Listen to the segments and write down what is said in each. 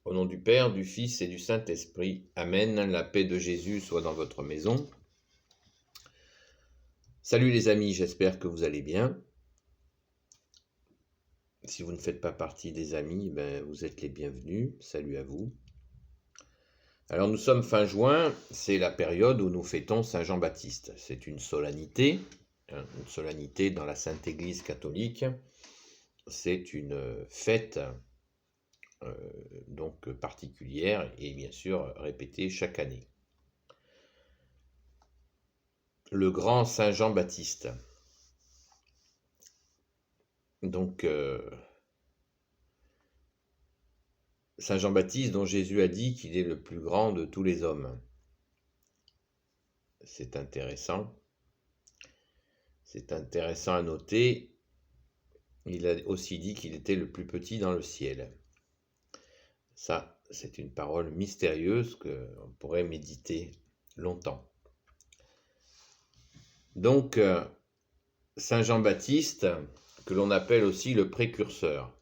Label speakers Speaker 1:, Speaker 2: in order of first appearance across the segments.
Speaker 1: Au nom du Père, du Fils et du Saint-Esprit. Amen. La paix de Jésus soit dans votre maison. Salut les amis, j'espère que vous allez bien. Si vous ne faites pas partie des amis, vous êtes les bienvenus. Salut à vous. Alors nous sommes fin juin, c'est la période où nous fêtons Saint Jean-Baptiste. C'est une solennité dans la Sainte Église catholique. C'est une fête donc particulière et bien sûr répétée chaque année. Le grand Saint Jean-Baptiste. Donc, Saint Jean-Baptiste dont Jésus a dit qu'il est le plus grand de tous les hommes. C'est intéressant. C'est intéressant à noter. Il a aussi dit qu'il était le plus petit dans le ciel. Ça, c'est une parole mystérieuse qu'on pourrait méditer longtemps. Donc, Saint Jean-Baptiste, que l'on appelle aussi le précurseur.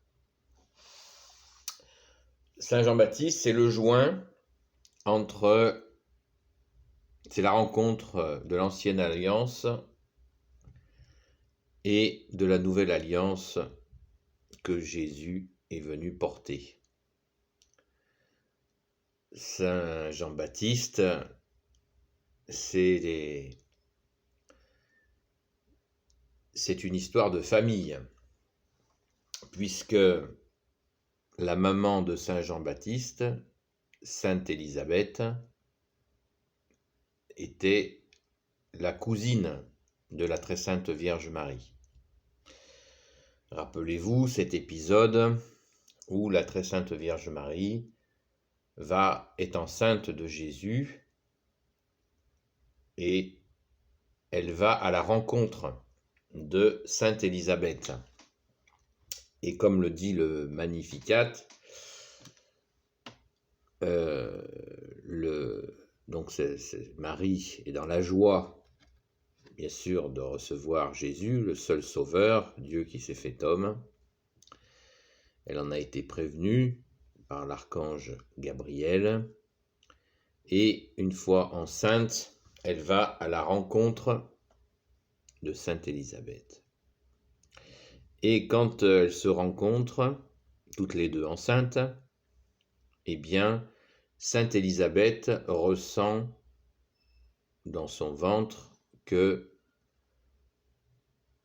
Speaker 1: Saint Jean-Baptiste, c'est le joint c'est la rencontre de l'ancienne alliance et de la nouvelle alliance que Jésus est venu porter. Saint Jean-Baptiste, c'est une histoire de famille, puisque la maman de Saint Jean-Baptiste, Sainte Élisabeth, était la cousine de la très sainte Vierge Marie. Rappelez-vous cet épisode où la très sainte Vierge Marie est enceinte de Jésus et elle va à la rencontre de Sainte Élisabeth. Et comme le dit le Magnificat, donc Marie est dans la joie, bien sûr, de recevoir Jésus, le seul sauveur, Dieu qui s'est fait homme. Elle en a été prévenue par l'archange Gabriel. Et une fois enceinte, elle va à la rencontre de Sainte Élisabeth. Et quand elles se rencontrent, toutes les deux enceintes, eh bien, Sainte Élisabeth ressent dans son ventre qu'il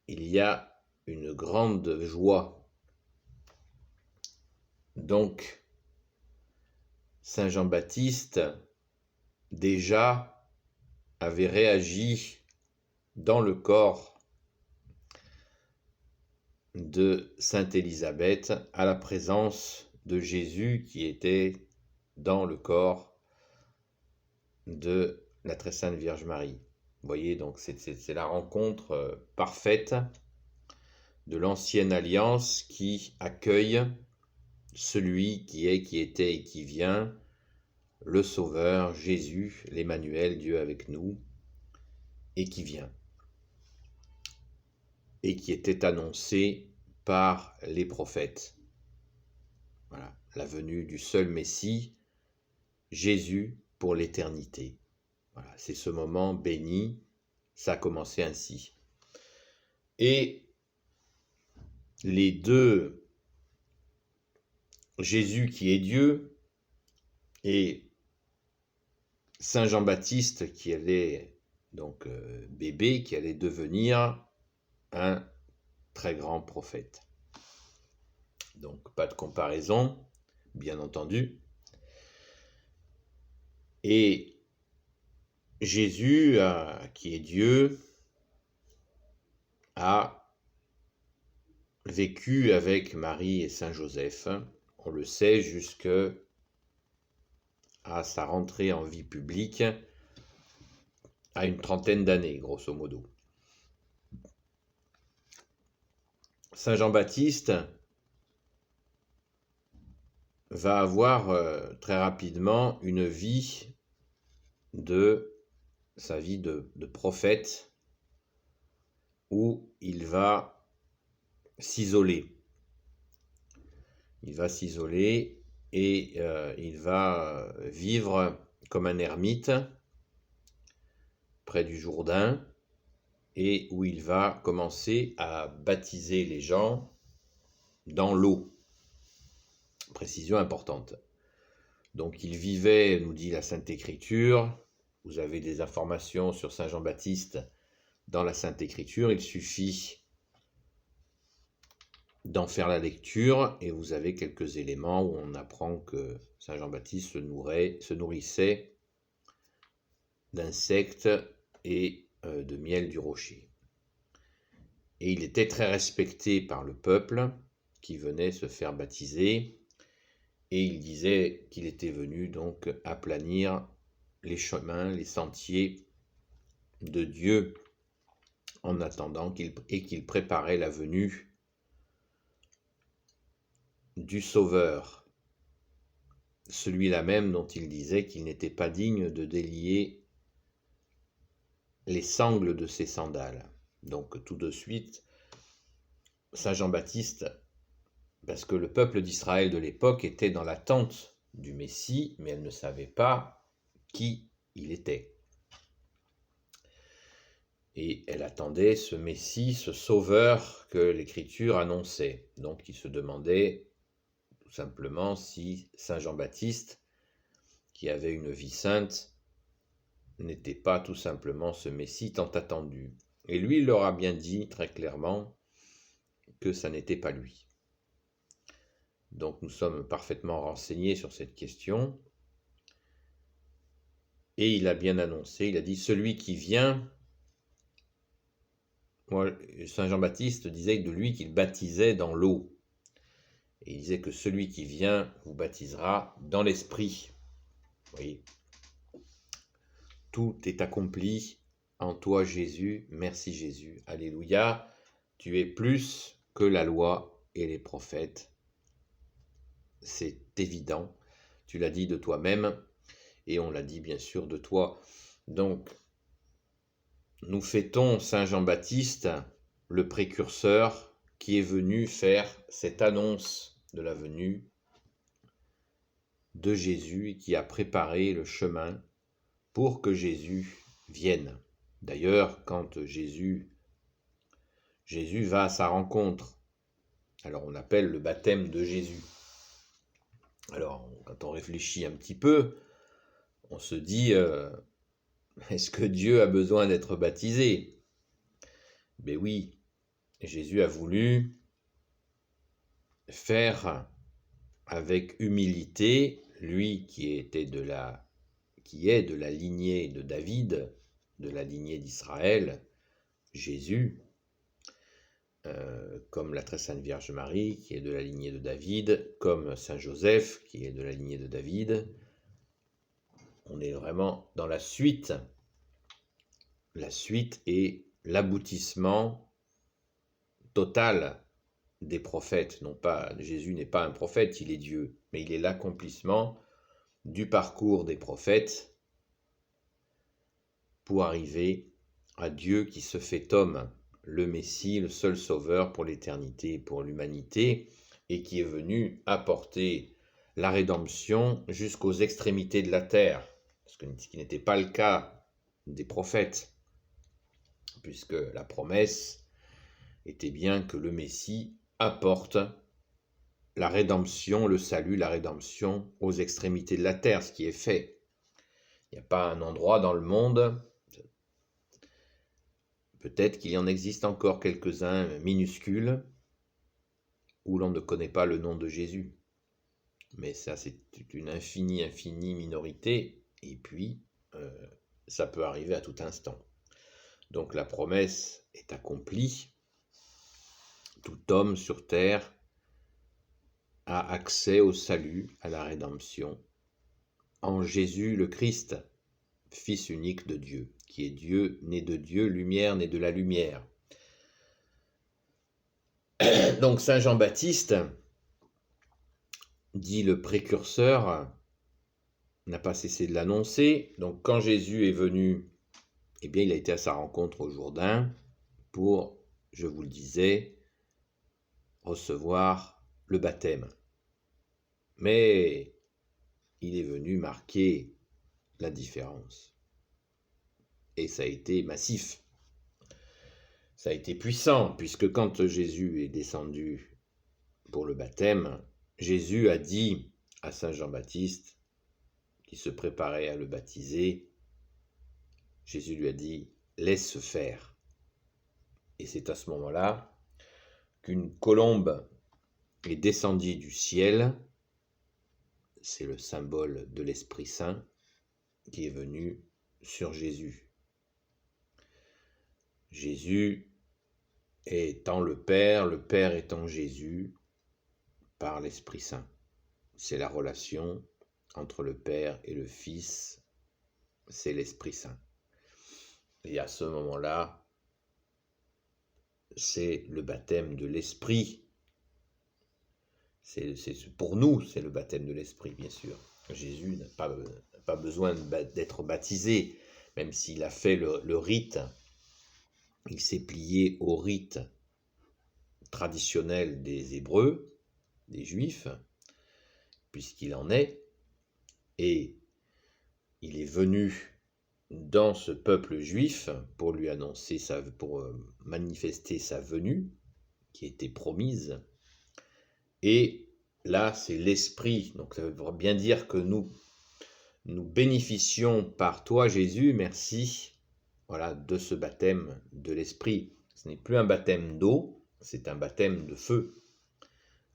Speaker 1: y a une grande joie. Donc, Saint Jean-Baptiste déjà avait réagi dans le corps de Sainte Élisabeth à la présence de Jésus qui était dans le corps de la très sainte Vierge Marie. Vous voyez, donc c'est la rencontre parfaite de l'ancienne alliance qui accueille celui qui est, qui était et qui vient, le Sauveur, Jésus, l'Emmanuel, Dieu avec nous, et qui vient, et qui était annoncé par les prophètes. Voilà, la venue du seul Messie, Jésus pour l'éternité. Voilà, c'est ce moment béni, ça a commencé ainsi. Et les deux, Jésus qui est Dieu, et Saint Jean-Baptiste qui allait, donc bébé, qui allait devenir un très grand prophète. Donc pas de comparaison, bien entendu. Et Jésus, qui est Dieu, a vécu avec Marie et Saint Joseph, on le sait, jusqu'à sa rentrée en vie publique, à une trentaine d'années, grosso modo. Saint Jean-Baptiste va avoir très rapidement une vie sa vie de prophète, où il va s'isoler. Il va s'isoler et il va vivre comme un ermite près du Jourdain, et où il va commencer à baptiser les gens dans l'eau. Précision importante. Donc il vivait, nous dit la Sainte Écriture, vous avez des informations sur Saint Jean-Baptiste dans la Sainte Écriture, il suffit d'en faire la lecture et vous avez quelques éléments où on apprend que Saint Jean-Baptiste se nourrissait d'insectes et de miel du rocher. Et il était très respecté par le peuple qui venait se faire baptiser, et il disait qu'il était venu donc aplanir les chemins, les sentiers de Dieu en attendant qu'il préparait la venue du Sauveur, celui-là même dont il disait qu'il n'était pas digne de délier les sangles de ses sandales. Donc tout de suite, Saint Jean-Baptiste, parce que le peuple d'Israël de l'époque était dans l'attente du Messie, mais elle ne savait pas qui il était. Et elle attendait ce Messie, ce Sauveur que l'Écriture annonçait. Donc il se demandait tout simplement si Saint Jean-Baptiste, qui avait une vie sainte, n'était pas tout simplement ce Messie tant attendu. Et lui, il leur a bien dit très clairement que ça n'était pas lui. Donc nous sommes parfaitement renseignés sur cette question. Et il a bien annoncé, il a dit, celui qui vient, moi, Saint Jean-Baptiste disait de lui qu'il baptisait dans l'eau. Et il disait que celui qui vient vous baptisera dans l'esprit. Vous voyez, tout est accompli en toi, Jésus. Merci, Jésus. Alléluia. Tu es plus que la loi et les prophètes. C'est évident. Tu l'as dit de toi-même et on l'a dit bien sûr de toi. Donc, nous fêtons Saint Jean-Baptiste, le précurseur, qui est venu faire cette annonce de la venue de Jésus et qui a préparé le chemin pour que Jésus vienne. D'ailleurs, quand Jésus va à sa rencontre, alors on appelle le baptême de Jésus. Alors, quand on réfléchit un petit peu, on se dit, est-ce que Dieu a besoin d'être baptisé? Ben oui, Jésus a voulu faire avec humilité, lui qui est de la lignée de David, de la lignée d'Israël, Jésus, comme la très sainte Vierge Marie qui est de la lignée de David, comme Saint Joseph qui est de la lignée de David. On est vraiment dans la suite. La suite est l'aboutissement total des prophètes. Non pas, Jésus n'est pas un prophète, il est Dieu, mais il est l'accomplissement du parcours des prophètes pour arriver à Dieu qui se fait homme, le Messie, le seul sauveur pour l'éternité et pour l'humanité, et qui est venu apporter la rédemption jusqu'aux extrémités de la terre, ce qui n'était pas le cas des prophètes, puisque la promesse était bien que le Messie apporte la rédemption, le salut, la rédemption aux extrémités de la terre, ce qui est fait. Il n'y a pas un endroit dans le monde, peut-être qu'il y en existe encore quelques-uns minuscules, où l'on ne connaît pas le nom de Jésus. Mais ça, c'est une infinie minorité, et puis ça peut arriver à tout instant. Donc la promesse est accomplie. Tout homme sur terre a accès au salut, à la rédemption, en Jésus le Christ, Fils unique de Dieu, qui est Dieu, né de Dieu, lumière, né de la lumière. Donc Saint Jean-Baptiste, dit le précurseur, n'a pas cessé de l'annoncer. Donc quand Jésus est venu, eh bien il a été à sa rencontre au Jourdain pour, je vous le disais, recevoir le baptême. mais il est venu marquer la différence. Et ça a été massif. Ça a été puissant, puisque quand Jésus est descendu pour le baptême, Jésus a dit à Saint Jean-Baptiste, qui se préparait à le baptiser, Jésus lui a dit « Laisse faire ». Et c'est à ce moment-là qu'une colombe est descendue du ciel, c'est le symbole de l'Esprit Saint qui est venu sur Jésus. Jésus étant le Père étant Jésus par l'Esprit Saint. C'est la relation entre le Père et le Fils, c'est l'Esprit Saint. Et à ce moment-là, c'est le baptême de l'Esprit. Pour nous, c'est le baptême de l'Esprit, bien sûr. Jésus n'a pas besoin d'être baptisé, même s'il a fait le rite. Il s'est plié au rite traditionnel des Hébreux, des Juifs, puisqu'il en est, et il est venu dans ce peuple juif pour lui annoncer pour manifester sa venue, qui était promise. Et là, c'est l'Esprit. Donc ça veut bien dire que nous bénéficions par toi, Jésus, merci, voilà, de ce baptême de l'Esprit. Ce n'est plus un baptême d'eau, c'est un baptême de feu.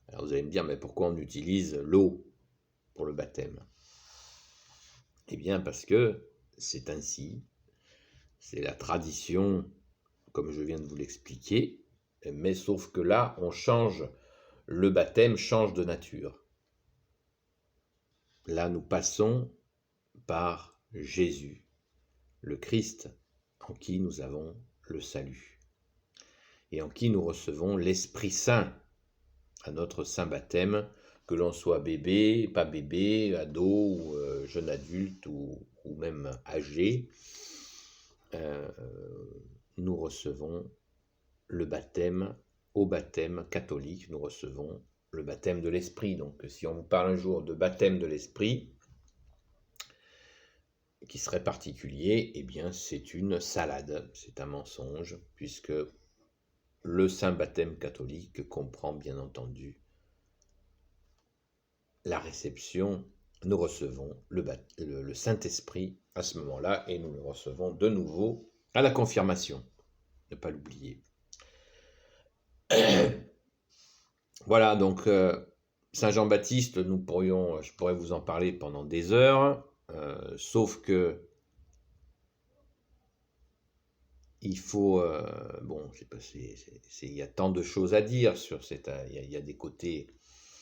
Speaker 1: Alors vous allez me dire, mais pourquoi on utilise l'eau pour le baptême? Eh bien parce que c'est ainsi, c'est la tradition, comme je viens de vous l'expliquer, mais sauf que là, le baptême change de nature. Là, nous passons par Jésus, le Christ, en qui nous avons le salut, et en qui nous recevons l'Esprit Saint à notre saint baptême, que l'on soit bébé, pas bébé, ado, ou jeune adulte, ou même âgé, nous recevons le baptême, au baptême catholique, nous recevons le baptême de l'Esprit. Donc si on vous parle un jour de baptême de l'Esprit, qui serait particulier, eh bien c'est une salade, c'est un mensonge, puisque le saint baptême catholique comprend bien entendu la réception. Nous recevons le Saint-Esprit à ce moment-là, et nous le recevons de nouveau à la confirmation, ne pas l'oublier. Voilà, donc Saint Jean-Baptiste, je pourrais vous en parler pendant des heures, sauf que il faut, il y a tant de choses à dire sur il y a des côtés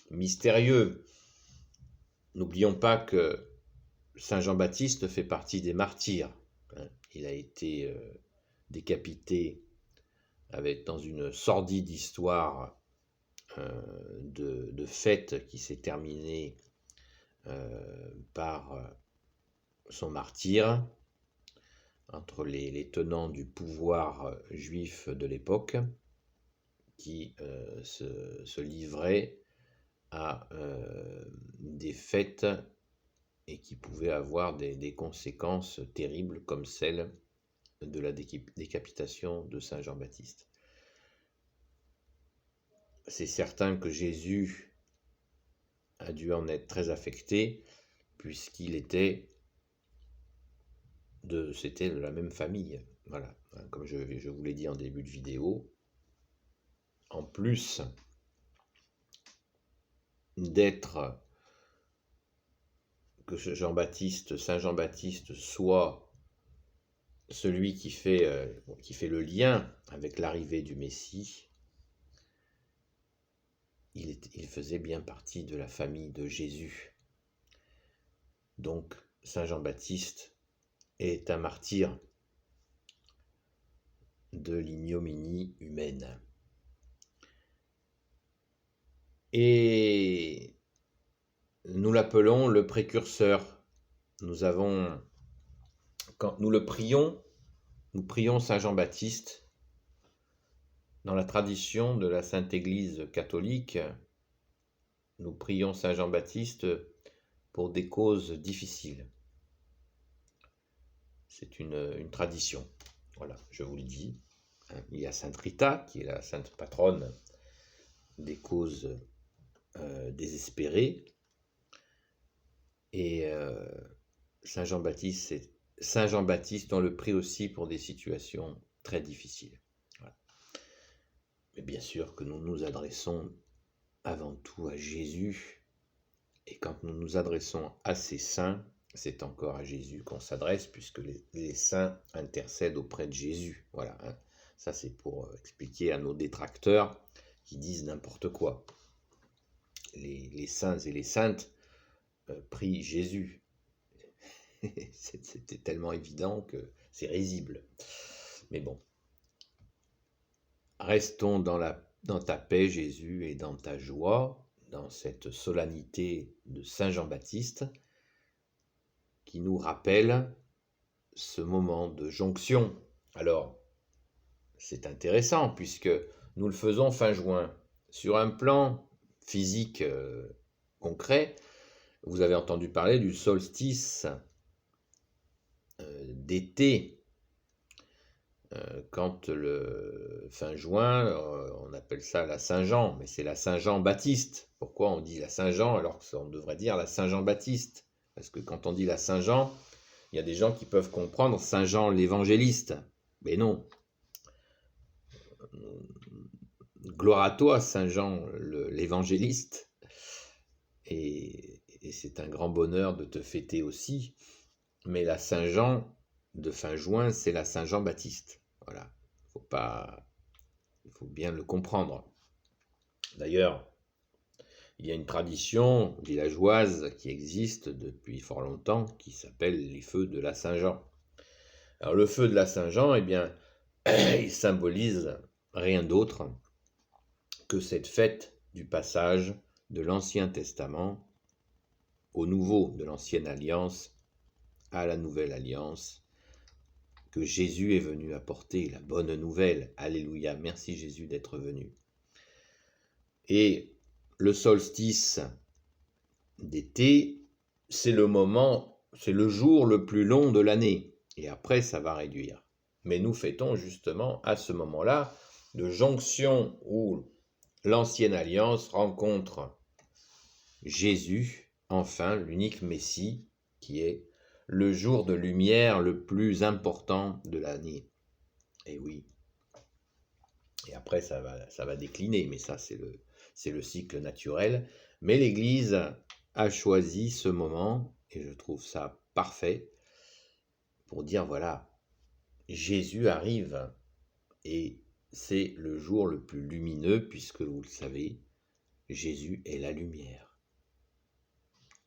Speaker 1: mystérieux. N'oublions pas que Saint Jean-Baptiste fait partie des martyrs. Il a été décapité dans une sordide histoire de fête qui s'est terminée par son martyre entre les tenants du pouvoir juif de l'époque qui se livraient à des fêtes et qui pouvaient avoir des conséquences terribles comme celle de la décapitation de Saint Jean-Baptiste. C'est certain que Jésus a dû en être très affecté, puisqu'il c'était de la même famille. Voilà, comme je vous l'ai dit en début de vidéo. En plus d'être que Saint Jean-Baptiste soit celui qui fait le lien avec l'arrivée du Messie, il faisait bien partie de la famille de Jésus. Donc Saint Jean-Baptiste est un martyr de l'ignominie humaine. Et nous l'appelons le précurseur. Quand nous le prions, nous prions Saint Jean-Baptiste. Dans la tradition de la Sainte Église catholique, nous prions Saint Jean-Baptiste pour des causes difficiles. C'est une tradition. Voilà, je vous le dis. Il y a Sainte Rita, qui est la sainte patronne des causes désespérées. Et Saint Jean-Baptiste, on le prie aussi pour des situations très difficiles. Voilà. Mais bien sûr que nous nous adressons avant tout à Jésus. Et quand nous nous adressons à ces saints, c'est encore à Jésus qu'on s'adresse, puisque les saints intercèdent auprès de Jésus. Voilà, hein. Ça c'est pour expliquer à nos détracteurs qui disent n'importe quoi. Les saints et les saintes prient Jésus. C'était tellement évident que c'est risible. Mais bon, restons dans ta paix, Jésus, et dans ta joie, dans cette solennité de Saint Jean-Baptiste, qui nous rappelle ce moment de jonction. Alors, c'est intéressant, puisque nous le faisons fin juin. Sur un plan physique concret, vous avez entendu parler du solstice d'été, quand le fin juin, on appelle ça la Saint-Jean, mais c'est la Saint-Jean-Baptiste. Pourquoi on dit la Saint-Jean alors qu'on devrait dire la Saint-Jean-Baptiste? Parce que quand on dit la Saint-Jean, il y a des gens qui peuvent comprendre Saint-Jean l'évangéliste. Mais non. Gloire à toi, Saint-Jean l'évangéliste. Et c'est un grand bonheur de te fêter aussi. Mais la Saint-Jean de fin juin, c'est la Saint-Jean-Baptiste. Voilà, il faut bien le comprendre. D'ailleurs, il y a une tradition villageoise qui existe depuis fort longtemps qui s'appelle les feux de la Saint-Jean. Alors le feu de la Saint-Jean, eh bien, il symbolise rien d'autre que cette fête du passage de l'Ancien Testament au Nouveau, de l'Ancienne Alliance à la Nouvelle Alliance, que Jésus est venu apporter la bonne nouvelle. Alléluia, merci Jésus d'être venu. Et le solstice d'été, c'est le jour le plus long de l'année. Et après, ça va réduire. Mais nous fêtons justement à ce moment-là de jonction où l'Ancienne Alliance rencontre Jésus, enfin l'unique Messie, qui est le jour de lumière le plus important de l'année. Et oui. Et après, ça va décliner, mais ça, c'est le cycle naturel. Mais l'Église a choisi ce moment, et je trouve ça parfait, pour dire, voilà, Jésus arrive, et c'est le jour le plus lumineux, puisque vous le savez, Jésus est la lumière.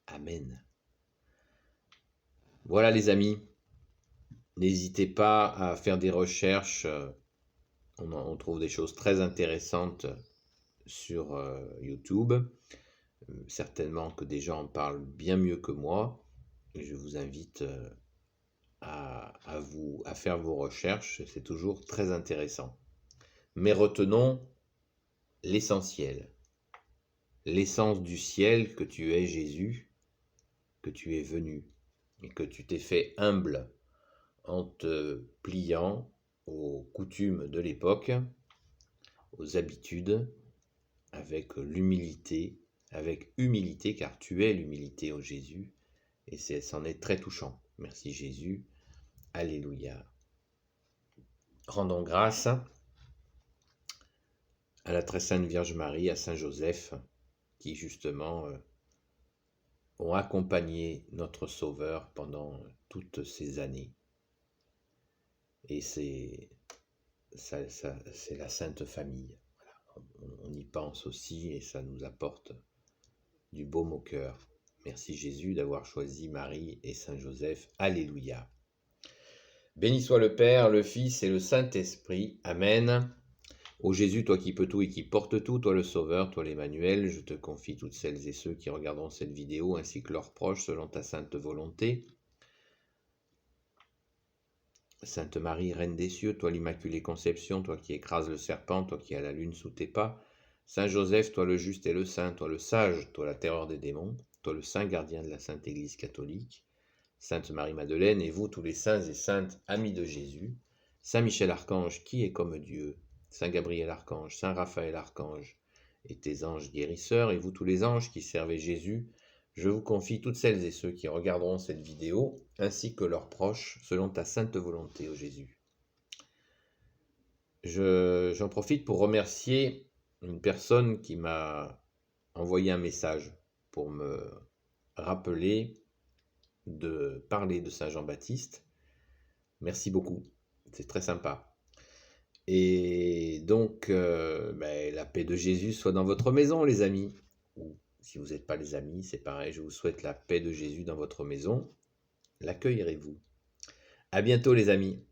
Speaker 1: Amen. Voilà les amis, n'hésitez pas à faire des recherches, on trouve des choses très intéressantes sur YouTube, certainement que des gens en parlent bien mieux que moi, et je vous invite à faire vos recherches, c'est toujours très intéressant. Mais retenons l'essentiel, l'essence du ciel, que tu es Jésus, que tu es venu, et que tu t'es fait humble en te pliant aux coutumes de l'époque, aux habitudes, avec l'humilité, avec humilité, car tu es l'humilité, ô Jésus, et c'en est très touchant. Merci Jésus, alléluia. Rendons grâce à la très sainte Vierge Marie, à Saint Joseph, qui justement ont accompagné notre Sauveur pendant toutes ces années. Et c'est la Sainte Famille. Voilà. On y pense aussi et ça nous apporte du baume au cœur. Merci Jésus d'avoir choisi Marie et Saint Joseph. Alléluia. Béni soit le Père, le Fils et le Saint-Esprit. Amen. Ô Jésus, toi qui peux tout et qui portes tout, toi le Sauveur, toi l'Emmanuel, je te confie toutes celles et ceux qui regarderont cette vidéo ainsi que leurs proches selon ta sainte volonté. Sainte Marie, Reine des cieux, toi l'Immaculée Conception, toi qui écrases le serpent, toi qui as la lune sous tes pas, Saint Joseph, toi le juste et le saint, toi le sage, toi la terreur des démons, toi le saint gardien de la Sainte Église catholique, Sainte Marie-Madeleine, et vous tous les saints et saintes amis de Jésus, Saint Michel Archange, qui est comme Dieu, Saint Gabriel Archange, Saint Raphaël Archange, et tes anges guérisseurs, et vous tous les anges qui servez Jésus, je vous confie toutes celles et ceux qui regarderont cette vidéo, ainsi que leurs proches, selon ta sainte volonté, ô Jésus. J'en profite pour remercier une personne qui m'a envoyé un message pour me rappeler de parler de Saint Jean-Baptiste. Merci beaucoup, c'est très sympa. Et donc, la paix de Jésus soit dans votre maison, les amis. Ou si vous n'êtes pas les amis, c'est pareil, je vous souhaite la paix de Jésus dans votre maison. L'accueillerez-vous. À bientôt, les amis.